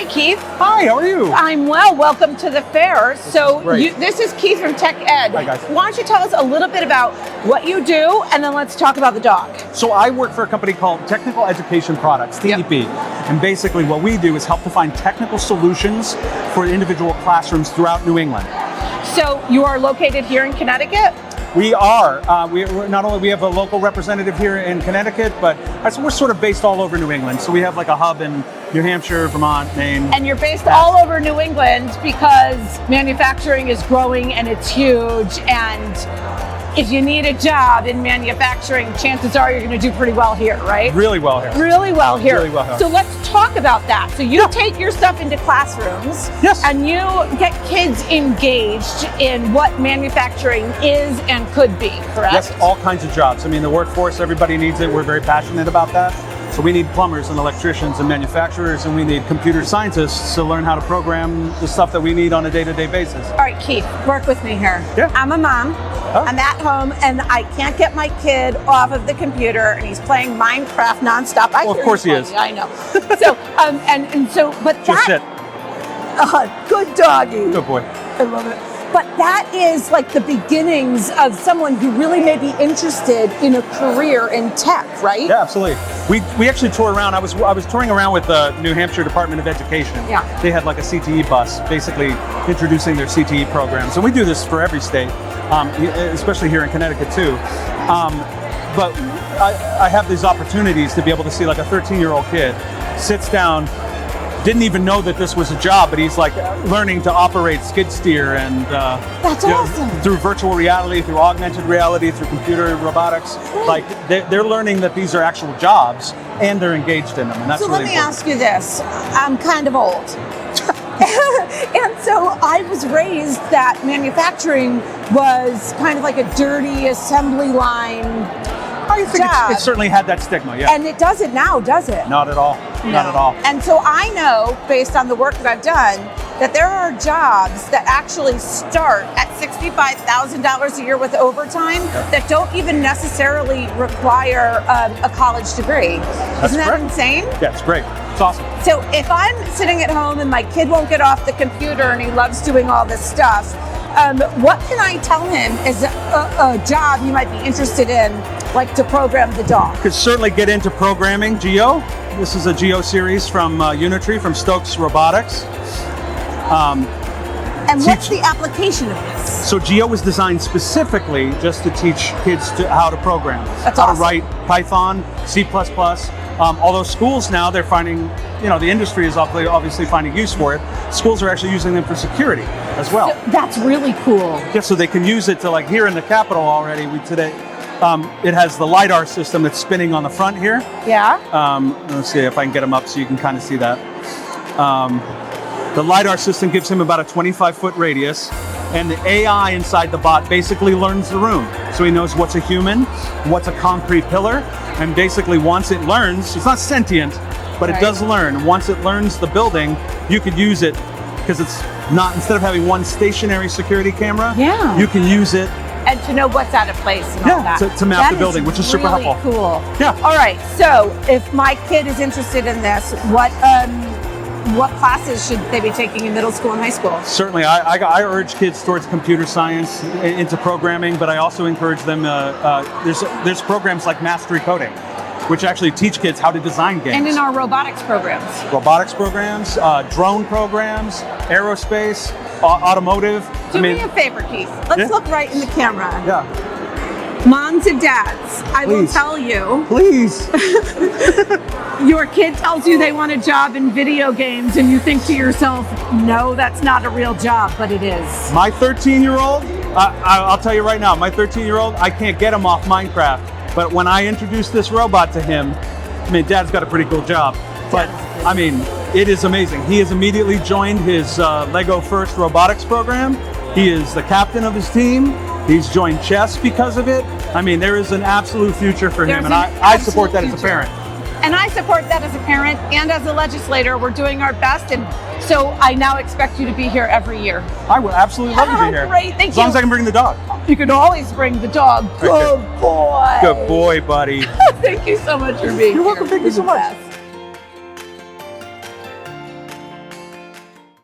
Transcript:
Hi, Keith. Hi, how are you? I'm well. Welcome to the fair. This is Keith from Tech Ed. Hi, guys. Why don't you tell us a little bit about what you do, and then let's talk about the dog. So I work for a company called Technical Education Products, TEP. Yep. And basically what we do is help to find technical solutions for individual classrooms throughout New England. So you are located here in Connecticut? We are. We're not only we have a local representative here in Connecticut, but we're sort of based all over New England. So we have like a hub in New Hampshire, Vermont, Maine. And you're based all over New England because manufacturing is growing and it's huge. And if you need a job in manufacturing, chances are you're going to do pretty well here, right? Really well here. Really well here. Really well here. So let's talk about that. So you take your stuff into classrooms, yes, and you get kids engaged in what manufacturing is and could be, correct? Yes, all kinds of jobs. I mean, the workforce, everybody needs it. We're very passionate about that. So we need plumbers and electricians and manufacturers, and we need computer scientists to learn how to program the stuff that we need on a day-to-day basis. All right, Keith, work with me here. Yeah. I'm a mom. I'm at home, and I can't get my kid off of the computer, and he's playing Minecraft nonstop. Well, of course he is. I know. So, but Just sit. Good doggy. Good boy. I love it. But that is like the beginnings of someone who really may be interested in a career in tech, right? Yeah, absolutely. We actually tour around. I was touring around with the New Hampshire Department of Education. Yeah. They had like a CTE bus, basically introducing their CTE programs, and we do this for every state, especially here in Connecticut too. But I have these opportunities to be able to see like a 13-year-old kid sits down. Didn't even know that this was a job, but he's like learning to operate skid steer and that's awesome. Through virtual reality, through augmented reality, through computer robotics. Like they're learning that these are actual jobs and they're engaged in them, and that's so really let me important. ask you this: I'm kind of old, and so I was raised that manufacturing was kind of like a dirty assembly line. I think it certainly had that stigma, yeah. And it doesn't now, does it? Not at all. No. Not at all. And so I know, based on the work that I've done, that there are jobs that actually start at $65,000 a year with overtime that don't even necessarily require a college degree. Isn't that insane? Yeah, it's great. It's awesome. So if I'm sitting at home and my kid won't get off the computer and he loves doing all this stuff, what can I tell him is a job he might be interested in, like to program the dog? Could certainly get into programming. Geo. This is a Geo series from Unitree, from Stokes Robotics. And what's the application of this? So Geo was designed specifically just to teach kids how to program. That's how awesome. to write Python, C++. Although schools now, they're finding, the industry is obviously finding use for it. Schools are actually using them for security as well. So that's really cool. Yeah, so they can use it to, like here in the Capitol already, it has the LiDAR system that's spinning on the front here. Yeah. Let's see if I can get them up so you can kind of see that. The LiDAR system gives him about a 25-foot radius, and the AI inside the bot basically learns the room. So he knows what's a human, what's a concrete pillar, and basically once it learns, it's not sentient, but it does learn. Once it learns the building, you could use it, because it's not, instead of having one stationary security camera, you can use it. And to know what's out of place and all that. To map the building, which is super really helpful. Cool. Yeah. All right, so if my kid is interested in this, what classes should they be taking in middle school and high school? Certainly, I urge kids towards computer science, into programming, but I also encourage them, there's programs like Mastery Coding, which actually teach kids how to design games. And in our robotics programs. Robotics programs, drone programs, aerospace, automotive. Do me a favor, Keith. Let's look right in the camera. Yeah. Moms and dads, I will tell you. Please. Your kid tells you they want a job in video games and you think to yourself, no, that's not a real job, but it is. My 13-year-old, I'll tell you right now, my 13-year-old, I can't get him off Minecraft. But when I introduced this robot to him, Dad's got a pretty cool job. But it is amazing. He has immediately joined his Lego First robotics program. He is the captain of his team. He's joined chess because of it. There is an absolute future for him, and I support that as a parent. And I support that as a parent and as a legislator. We're doing our best, and so I now expect you to be here every year. I would absolutely love to be here. Great, thank you. As long as I can bring the dog. You can always bring the dog. Good boy. Good boy, buddy. Thank you so much for being here. You're welcome. Thank you so much.